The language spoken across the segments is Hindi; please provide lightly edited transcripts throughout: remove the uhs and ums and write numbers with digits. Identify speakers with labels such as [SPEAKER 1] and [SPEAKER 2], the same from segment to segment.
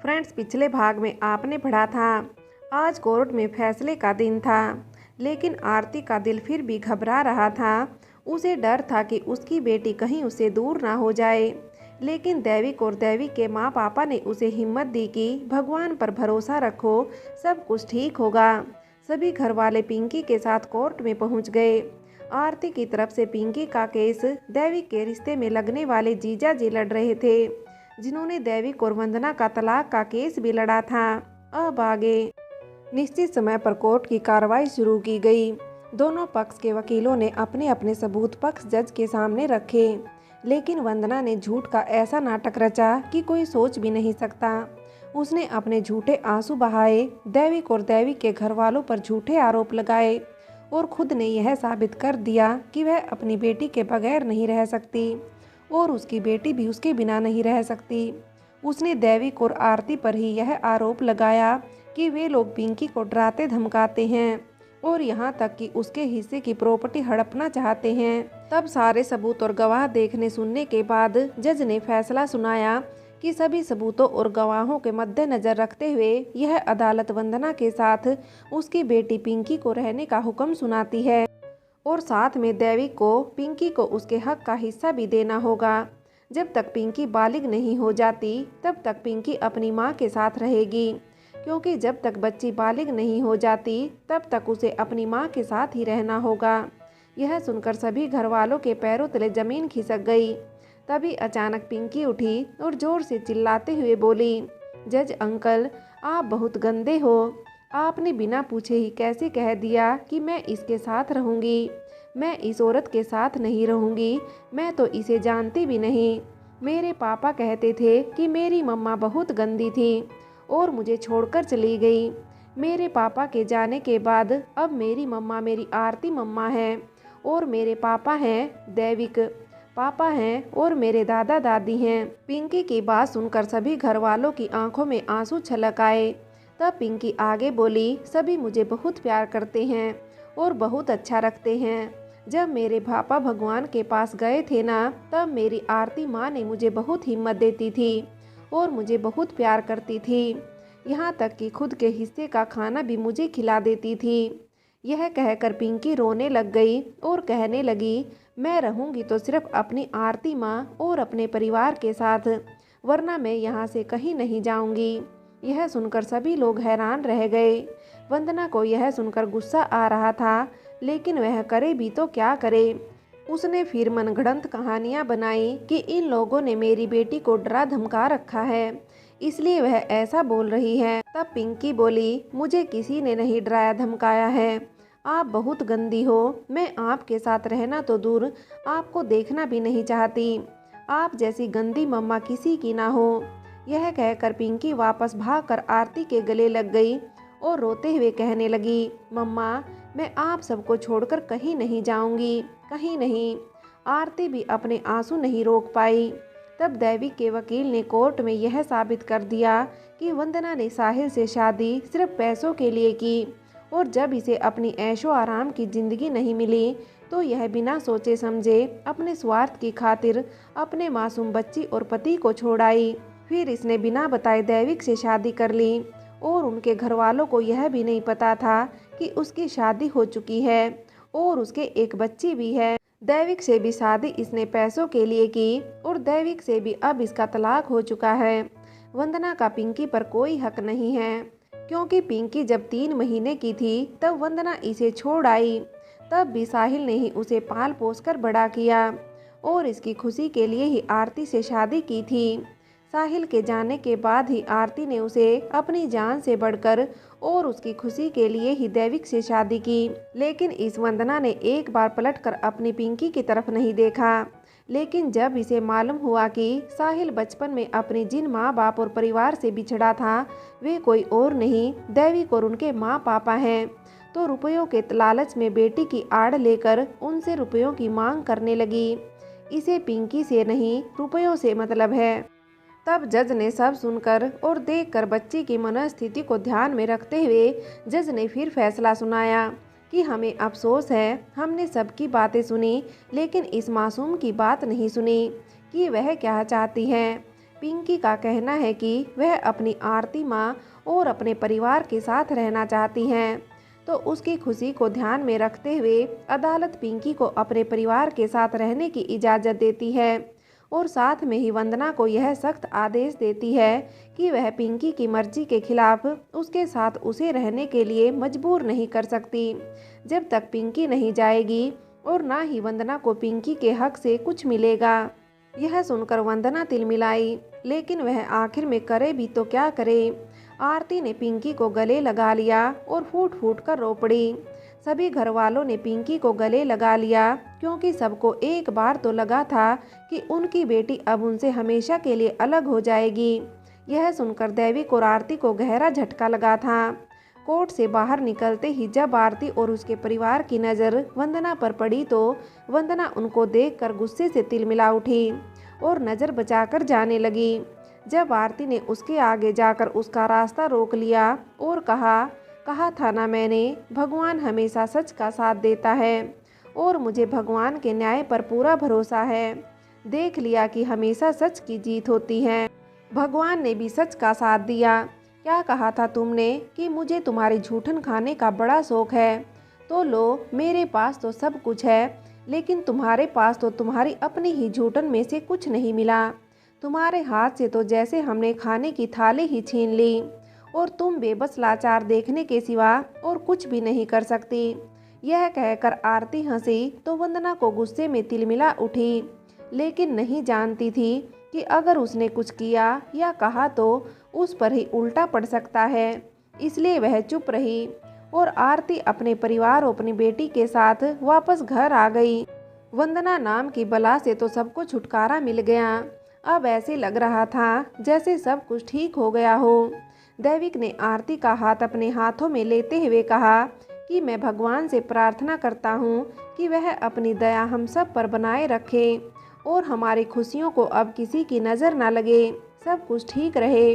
[SPEAKER 1] फ्रेंड्स, पिछले भाग में आपने पढ़ा था आज कोर्ट में फैसले का दिन था। लेकिन आरती का दिल फिर भी घबरा रहा था। उसे डर था कि उसकी बेटी कहीं उससे दूर ना हो जाए। लेकिन दैविक और दैविक के माँ पापा ने उसे हिम्मत दी कि भगवान पर भरोसा रखो, सब कुछ ठीक होगा। सभी घर वाले पिंकी के साथ कोर्ट में पहुंच गए। आरती की तरफ से पिंकी का केस दैविक के रिश्ते में लगने वाले जीजा जी लड़ रहे थे, जिन्होंने दैविक और वंदना का तलाक का केस भी लड़ा था। अब आगे निश्चित समय पर कोर्ट की कार्रवाई शुरू की गई। दोनों पक्ष के वकीलों ने अपने अपने सबूत पक्ष जज के सामने रखे। लेकिन वंदना ने झूठ का ऐसा नाटक रचा कि कोई सोच भी नहीं सकता। उसने अपने झूठे आंसू बहाए, दैविक और दैविक के घर वालों पर झूठे आरोप लगाए और खुद ने यह साबित कर दिया कि वह अपनी बेटी के बगैर नहीं रह सकती और उसकी बेटी भी उसके बिना नहीं रह सकती। उसने दैविक और आरती पर ही यह आरोप लगाया कि वे लोग पिंकी को डराते धमकाते हैं और यहाँ तक कि उसके हिस्से की प्रॉपर्टी हड़पना चाहते हैं। तब सारे सबूत और गवाह देखने सुनने के बाद जज ने फैसला सुनाया कि सभी सबूतों और गवाहों के मद्देनजर रखते हुए यह अदालत वंदना के साथ उसकी बेटी पिंकी को रहने का हुक्म सुनाती है और साथ में दैविक को पिंकी को उसके हक का हिस्सा भी देना होगा। जब तक पिंकी बालिग नहीं हो जाती तब तक पिंकी अपनी माँ के साथ रहेगी, क्योंकि जब तक बच्ची बालिग नहीं हो जाती तब तक उसे अपनी माँ के साथ ही रहना होगा। यह सुनकर सभी घर वालों के पैरों तले जमीन खिसक गई। तभी अचानक पिंकी उठी और जोर से चिल्लाते हुए बोली, जज अंकल, आप बहुत गंदे हो। आपने बिना पूछे ही कैसे कह दिया कि मैं इसके साथ रहूंगी। मैं इस औरत के साथ नहीं रहूंगी, मैं तो इसे जानती भी नहीं। मेरे पापा कहते थे कि मेरी मम्मा बहुत गंदी थी और मुझे छोड़कर चली गई। मेरे पापा के जाने के बाद अब मेरी मम्मा मेरी आरती मम्मा है और मेरे पापा हैं दैविक पापा हैं और मेरे दादा दादी हैं। पिंकी की बात सुनकर सभी घर वालों की आंखों में आंसू छलक आए। तब पिंकी आगे बोली, सभी मुझे बहुत प्यार करते हैं और बहुत अच्छा रखते हैं। जब मेरे पापा भगवान के पास गए थे ना, तब मेरी आरती माँ ने मुझे बहुत हिम्मत देती थी और मुझे बहुत प्यार करती थी। यहाँ तक कि खुद के हिस्से का खाना भी मुझे खिला देती थी। यह कहकर पिंकी रोने लग गई और कहने लगी, मैं रहूँगी तो सिर्फ अपनी आरती माँ और अपने परिवार के साथ, वरना मैं यहाँ से कहीं नहीं जाऊँगी। यह सुनकर सभी लोग हैरान रह गए। वंदना को यह सुनकर गुस्सा आ रहा था, लेकिन वह करे भी तो क्या करे। उसने फिर मनगढ़ंत कहानियां बनाई कि इन लोगों ने मेरी बेटी को डरा धमका रखा है, इसलिए वह ऐसा बोल रही है। तब पिंकी बोली, मुझे किसी ने नहीं डराया धमकाया है। आप बहुत गंदी हो। मैं आपके साथ रहना तो दूर, आपको देखना भी नहीं चाहती। आप जैसी गंदी मम्मा किसी की ना हो। यह कहकर पिंकी वापस भागकर आरती के गले लग गई और रोते हुए कहने लगी, मम्मा, मैं आप सबको छोड़कर कहीं नहीं जाऊंगी, कहीं नहीं। आरती भी अपने आंसू नहीं रोक पाई। तब दैविक के वकील ने कोर्ट में यह साबित कर दिया कि वंदना ने साहिल से शादी सिर्फ पैसों के लिए की और जब इसे अपनी ऐशो आराम की जिंदगी नहीं मिली तो यह बिना सोचे समझे अपने स्वार्थ की खातिर अपने मासूम बच्ची और पति को छोड़ आई। फिर इसने बिना बताए दैविक से शादी कर ली और उनके घर वालों को यह भी नहीं पता था कि उसकी शादी हो चुकी है और उसके एक बच्ची भी है। दैविक से भी शादी इसने पैसों के लिए की और दैविक से भी अब इसका तलाक हो चुका है। वंदना का पिंकी पर कोई हक नहीं है, क्योंकि पिंकी जब 3 महीने की थी तब वंदना इसे छोड़ आई। तब भी साहिल ने ही उसे पाल पोस कर बड़ा किया और इसकी खुशी के लिए ही आरती से शादी की थी। साहिल के जाने के बाद ही आरती ने उसे अपनी जान से बढ़कर और उसकी खुशी के लिए ही दैविक से शादी की। लेकिन इस वंदना ने एक बार पलटकर अपनी पिंकी की तरफ नहीं देखा। लेकिन जब इसे मालूम हुआ कि साहिल बचपन में अपने जिन माँ बाप और परिवार से बिछड़ा था वे कोई और नहीं दैविक और उनके माँ पापा हैं, तो रुपयों के लालच में बेटी की आड़ लेकर उनसे रुपयों की मांग करने लगी। इसे पिंकी से नहीं रुपयों से मतलब है। तब जज ने सब सुनकर और देखकर बच्ची की मनस्थिति को ध्यान में रखते हुए जज ने फिर फैसला सुनाया कि हमें अफसोस है, हमने सबकी बातें सुनी लेकिन इस मासूम की बात नहीं सुनी कि वह क्या चाहती है। पिंकी का कहना है कि वह अपनी आरती माँ और अपने परिवार के साथ रहना चाहती हैं। तो उसकी खुशी को ध्यान में रखते हुए अदालत पिंकी को अपने परिवार के साथ रहने की इजाज़त देती है और साथ में ही वंदना को यह सख्त आदेश देती है कि वह पिंकी की मर्जी के खिलाफ उसके साथ उसे रहने के लिए मजबूर नहीं कर सकती जब तक पिंकी नहीं जाएगी, और ना ही वंदना को पिंकी के हक से कुछ मिलेगा। यह सुनकर वंदना तिलमिलाई, लेकिन वह आखिर में करे भी तो क्या करे। आरती ने पिंकी को गले लगा लिया और फूट फूट कर रो पड़ी। सभी घर वालों ने पिंकी को गले लगा लिया, क्योंकि सबको एक बार तो लगा था कि उनकी बेटी अब उनसे हमेशा के लिए अलग हो जाएगी। यह सुनकर दैविक और आरती को गहरा झटका लगा था। कोर्ट से बाहर निकलते ही जब आरती और उसके परिवार की नज़र वंदना पर पड़ी तो वंदना उनको देखकर गुस्से से तिलमिला उठी और नज़र बचाकर जाने लगी। जब आरती ने उसके आगे जाकर उसका रास्ता रोक लिया और कहा था ना मैंने, भगवान हमेशा सच का साथ देता है और मुझे भगवान के न्याय पर पूरा भरोसा है। देख लिया कि हमेशा सच की जीत होती है। भगवान ने भी सच का साथ दिया। क्या कहा था तुमने कि मुझे तुम्हारी झूठन खाने का बड़ा शौक है? तो लो, मेरे पास तो सब कुछ है, लेकिन तुम्हारे पास तो तुम्हारी अपनी ही झूठन में से कुछ नहीं मिला। तुम्हारे हाथ से तो जैसे हमने खाने की थाली ही छीन ली और तुम बेबस लाचार देखने के सिवा और कुछ भी नहीं कर सकती। यह कहकर आरती हंसी तो वंदना को गुस्से में तिलमिला उठी, लेकिन नहीं जानती थी कि अगर उसने कुछ किया या कहा तो उस पर ही उल्टा पड़ सकता है। इसलिए वह चुप रही और आरती अपने परिवार और अपनी बेटी के साथ वापस घर आ गई। वंदना नाम की बला से तो सबको छुटकारा मिल गया। अब ऐसे लग रहा था जैसे सब कुछ ठीक हो गया हो। दैविक ने आरती का हाथ अपने हाथों में लेते हुए कहा कि मैं भगवान से प्रार्थना करता हूँ कि वह अपनी दया हम सब पर बनाए रखे और हमारी खुशियों को अब किसी की नज़र ना लगे, सब कुछ ठीक रहे।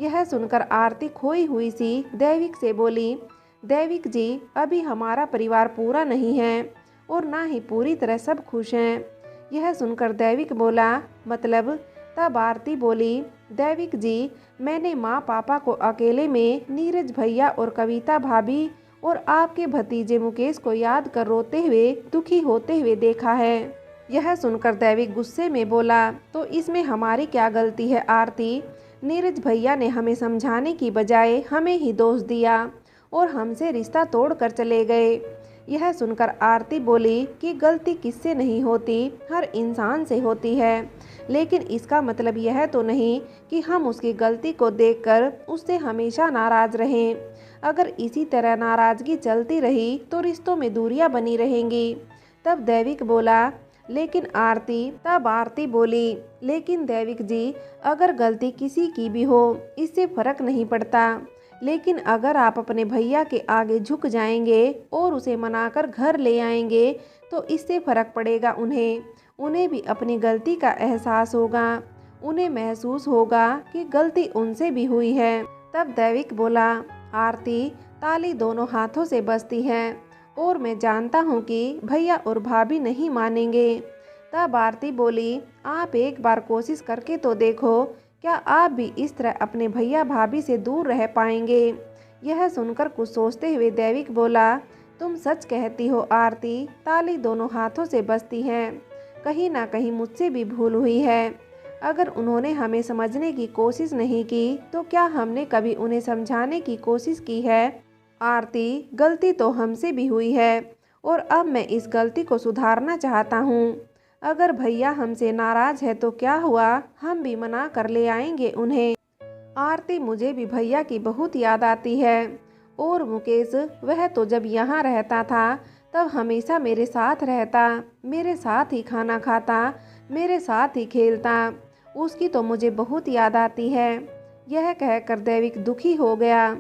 [SPEAKER 1] यह सुनकर आरती खोई हुई सी दैविक से बोली, दैविक जी, अभी हमारा परिवार पूरा नहीं है और ना ही पूरी तरह सब खुश हैं। यह सुनकर दैविक बोला, मतलब? तब आरती बोली, दैविक जी, मैंने माँ पापा को अकेले में नीरज भैया और कविता भाभी और आपके भतीजे मुकेश को याद कर रोते हुए दुखी होते हुए देखा है। यह सुनकर दैविक गुस्से में बोला, तो इसमें हमारी क्या गलती है आरती? नीरज भैया ने हमें समझाने की बजाय हमें ही दोष दिया और हमसे रिश्ता तोड़ कर चले गए। यह सुनकर आरती बोली कि गलती किससे नहीं होती, हर इंसान से होती है, लेकिन इसका मतलब यह तो नहीं कि हम उसकी गलती को देखकर उससे हमेशा नाराज रहें। अगर इसी तरह नाराज़गी चलती रही तो रिश्तों में दूरियां बनी रहेंगी। तब दैविक बोला, तब आरती बोली, लेकिन दैविक जी, अगर गलती किसी की भी हो इससे फर्क नहीं पड़ता, लेकिन अगर आप अपने भैया के आगे झुक जाएंगे और उसे मनाकर घर ले आएंगे तो इससे फर्क पड़ेगा। उन्हें भी अपनी गलती का एहसास होगा, उन्हें महसूस होगा कि गलती उनसे भी हुई है। तब दैविक बोला, आरती, ताली दोनों हाथों से बजती है और मैं जानता हूँ कि भैया और भाभी नहीं मानेंगे। तब आरती बोली, आप एक बार कोशिश करके तो देखो, क्या आप भी इस तरह अपने भैया भाभी से दूर रह पाएंगे? यह सुनकर कुछ सोचते हुए दैविक बोला, तुम सच कहती हो आरती, ताली दोनों हाथों से बजती है। कहीं ना कहीं मुझसे भी भूल हुई है। अगर उन्होंने हमें समझने की कोशिश नहीं की तो क्या हमने कभी उन्हें समझाने की कोशिश की है? आरती, गलती तो हमसे भी हुई है और अब मैं इस गलती को सुधारना चाहता हूँ। अगर भैया हमसे नाराज है तो क्या हुआ, हम भी मना कर ले आएंगे उन्हें। आरती, मुझे भी भैया की बहुत याद आती है और मुकेश, वह तो जब यहाँ रहता था तब हमेशा मेरे साथ रहता, मेरे साथ ही खाना खाता, मेरे साथ ही खेलता। उसकी तो मुझे बहुत याद आती है। यह कहकर दैविक दुखी हो गया।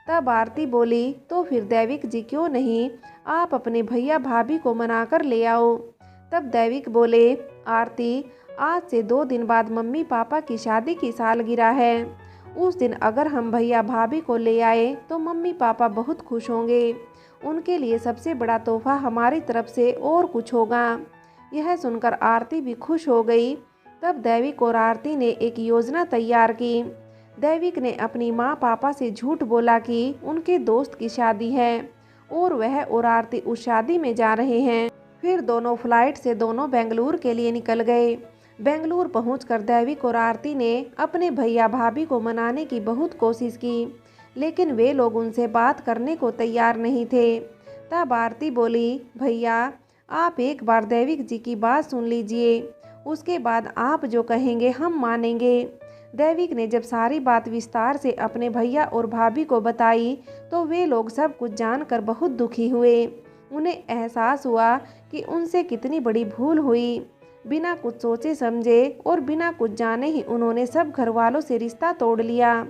[SPEAKER 1] तब आरती बोली, तो फिर दैविक जी, क्यों नहीं आप अपने भैया भाभी को मनाकर ले आओ। तब दैविक बोले, आरती, आज से 2 दिन बाद मम्मी पापा की शादी की सालगिरह है। उस दिन अगर हम भैया भाभी को ले आए तो मम्मी पापा बहुत खुश होंगे। उनके लिए सबसे बड़ा तोहफा हमारी तरफ से और कुछ होगा। यह सुनकर आरती भी खुश हो गई। तब दैविक और आरती ने एक योजना तैयार की। दैविक ने अपनी माँ पापा से झूठ बोला कि उनके दोस्त की शादी है और वह और आरती उस शादी में जा रहे हैं। फिर दोनों फ्लाइट से दोनों बेंगलुरु के लिए निकल गए। बेंगलुरु पहुंचकर दैविक और आरती ने अपने भैया भाभी को मनाने की बहुत कोशिश की, लेकिन वे लोग उनसे बात करने को तैयार नहीं थे। तब आरती बोली, भैया आप एक बार दैविक जी की बात सुन लीजिए, उसके बाद आप जो कहेंगे हम मानेंगे। दैविक ने जब सारी बात विस्तार से अपने भैया और भाभी को बताई तो वे लोग सब कुछ जानकर बहुत दुखी हुए। उन्हें एहसास हुआ कि उनसे कितनी बड़ी भूल हुई। बिना कुछ सोचे समझे और बिना कुछ जाने ही उन्होंने सब घर वालों से रिश्ता तोड़ लिया।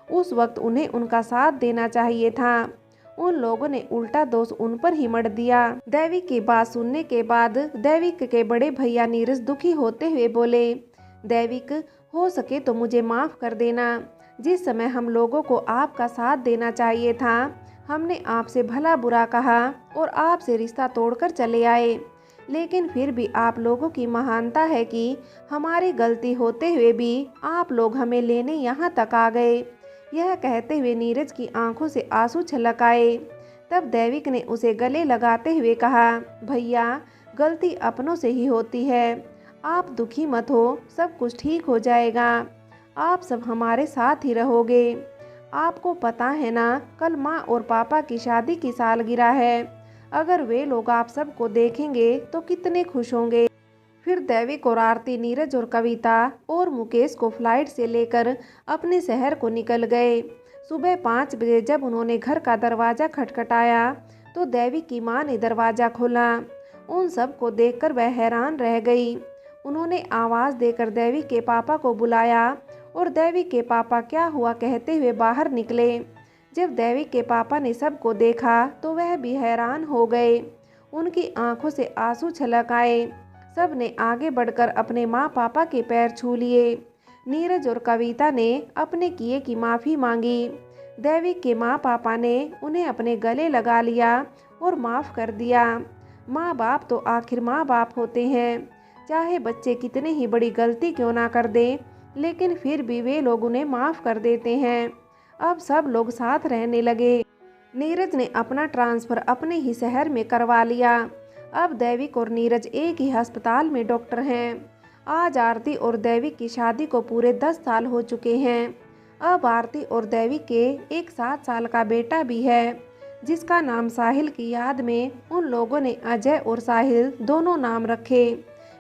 [SPEAKER 1] उस वक्त उन्हें उनका साथ देना चाहिए था। उन लोगों ने उल्टा दोष उन पर ही मढ़ दिया। दैविक की बात सुनने के बाद दैविक के बड़े भैया नीरज दुखी होते हुए बोले, दैविक हो सके तो मुझे माफ़ कर देना। जिस समय हम लोगों को आपका साथ देना चाहिए था, हमने आपसे भला बुरा कहा और आपसे रिश्ता तोड़कर चले आए, लेकिन फिर भी आप लोगों की महानता है कि हमारी गलती होते हुए भी आप लोग हमें लेने यहाँ तक आ गए। यह कहते हुए नीरज की आंखों से आंसू छलक आए। तब दैविक ने उसे गले लगाते हुए कहा, भैया गलती अपनों से ही होती है, आप दुखी मत हो, सब कुछ ठीक हो जाएगा, आप सब हमारे साथ ही रहोगे। आपको पता है ना, कल माँ और पापा की शादी की सालगिरह है, अगर वे लोग आप सबको देखेंगे तो कितने खुश होंगे। फिर दैविक और आरती नीरज और कविता और मुकेश को फ्लाइट से लेकर अपने शहर को निकल गए। सुबह 5 बजे जब उन्होंने घर का दरवाज़ा खटखटाया तो दैविक की माँ ने दरवाज़ा खोला। उन सब को देखकर वह हैरान रह गई। उन्होंने आवाज़ देकर दैविक के पापा को बुलाया और दैविक के पापा क्या हुआ कहते हुए बाहर निकले। जब दैविक के पापा ने सबको देखा तो वह भी हैरान हो गए। उनकी आंखों से आंसू छलक आए। सब ने आगे बढ़कर अपने माँ पापा के पैर छू लिए। नीरज और कविता ने अपने किए की माफ़ी मांगी। दैविक के माँ पापा ने उन्हें अपने गले लगा लिया और माफ़ कर दिया। माँ बाप तो आखिर माँ बाप होते हैं, चाहे बच्चे कितने ही बड़ी गलती क्यों ना कर दें, लेकिन फिर भी वे लोग उन्हें माफ़ कर देते हैं। अब सब लोग साथ रहने लगे। नीरज ने अपना ट्रांसफ़र अपने ही शहर में करवा लिया। अब दैविक और नीरज एक ही अस्पताल में डॉक्टर हैं। आज आरती और दैविक की शादी को पूरे 10 साल हो चुके हैं। अब आरती और दैविक के एक 7 साल का बेटा भी है, जिसका नाम साहिल की याद में उन लोगों ने अजय और साहिल दोनों नाम रखे।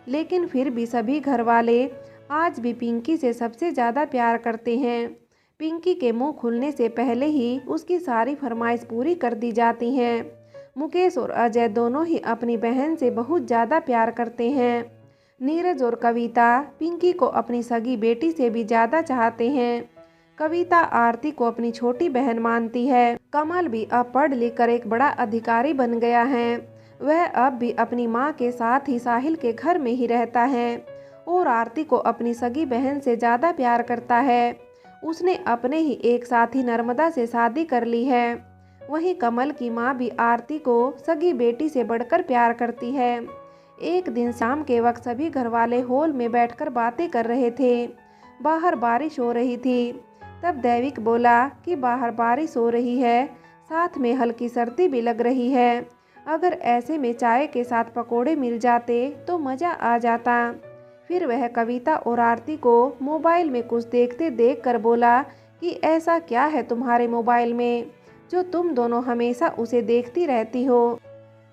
[SPEAKER 1] लेकिन फिर भी सभी घर वाले आज भी पिंकी से सबसे ज़्यादा प्यार करते हैं। पिंकी के मुंह खुलने से पहले ही उसकी सारी फरमाइश पूरी कर दी जाती हैं। मुकेश और अजय दोनों ही अपनी बहन से बहुत ज़्यादा प्यार करते हैं। नीरज और कविता पिंकी को अपनी सगी बेटी से भी ज़्यादा चाहते हैं। कविता आरती को अपनी छोटी बहन मानती है। कमल भी अब पढ़ लिख कर एक बड़ा अधिकारी बन गया है। वह अब भी अपनी माँ के साथ ही साहिल के घर में ही रहता है और आरती को अपनी सगी बहन से ज़्यादा प्यार करता है। उसने अपने ही एक साथी नर्मदा से शादी कर ली है। वहीं कमल की माँ भी आरती को सगी बेटी से बढ़कर प्यार करती है। एक दिन शाम के वक्त सभी घरवाले हॉल में बैठकर बातें कर रहे थे। बाहर बारिश हो रही थी। तब दैविक बोला कि बाहर बारिश हो रही है, साथ में हल्की सर्दी भी लग रही है, अगर ऐसे में चाय के साथ पकोड़े मिल जाते तो मज़ा आ जाता। फिर वह कविता और आरती को मोबाइल में कुछ देखते देखकर बोला कि ऐसा क्या है तुम्हारे मोबाइल में जो तुम दोनों हमेशा उसे देखती रहती हो।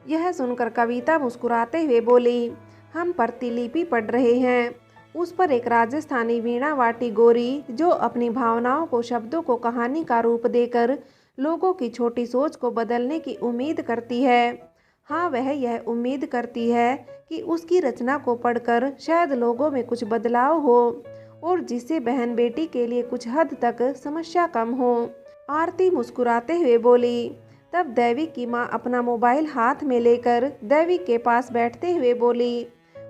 [SPEAKER 1] यह सुनकर कविता मुस्कुराते हुए बोली, हम प्रतिलिपि पढ़ रहे हैं। उस पर एक राजस्थानी वीणा वाटी गोरी जो अपनी भावनाओं को शब्दों को कहानी का रूप देकर लोगों की छोटी सोच को बदलने की उम्मीद करती है। हाँ, वह यह उम्मीद करती है कि उसकी रचना को पढ़कर शायद लोगों में कुछ बदलाव हो और जिससे बहन बेटी के लिए कुछ हद तक समस्या कम हो। आरती मुस्कुराते हुए बोली। तब दैविक की माँ अपना मोबाइल हाथ में लेकर दैविक के पास बैठते हुए बोली,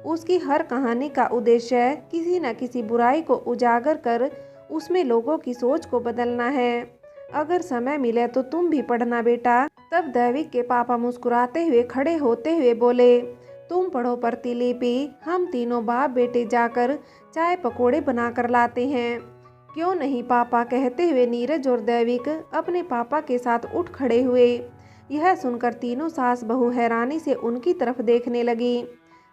[SPEAKER 1] उसकी हर कहानी का उद्देश्य किसी न किसी बुराई को उजागर कर उसमें लोगों की सोच को बदलना है। अगर समय मिले तो तुम भी पढ़ना बेटा। तब दैविक के पापा मुस्कुराते हुए खड़े होते हुए बोले, तुम पढ़ो प्रतिलिपि, हम तीनों बाप बेटे जाकर चाय पकोड़े बनाकर लाते हैं। क्यों नहीं पापा, कहते हुए नीरज और दैविक अपने पापा के साथ उठ खड़े हुए। यह सुनकर तीनों सास बहू हैरानी से उनकी तरफ देखने लगी।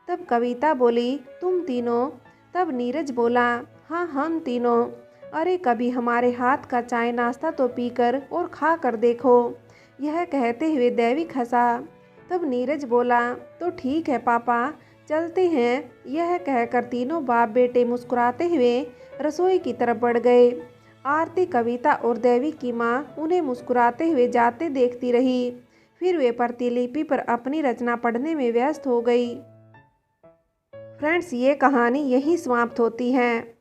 [SPEAKER 1] तब कविता बोली, तुम तीनों? तब नीरज बोला, हाँ हम तीनों। अरे कभी हमारे हाथ का चाय नाश्ता तो पीकर और खा कर देखो। यह कहते हुए दैविक हंसा। तब नीरज बोला, तो ठीक है पापा, चलते हैं। यह कहकर तीनों बाप बेटे मुस्कुराते हुए रसोई की तरफ बढ़ गए। आरती, कविता और दैविक की माँ उन्हें मुस्कुराते हुए जाते देखती रही। फिर वे प्रतिलिपि पर अपनी रचना पढ़ने में व्यस्त हो गई। फ्रेंड्स, ये कहानी यहीं समाप्त होती है।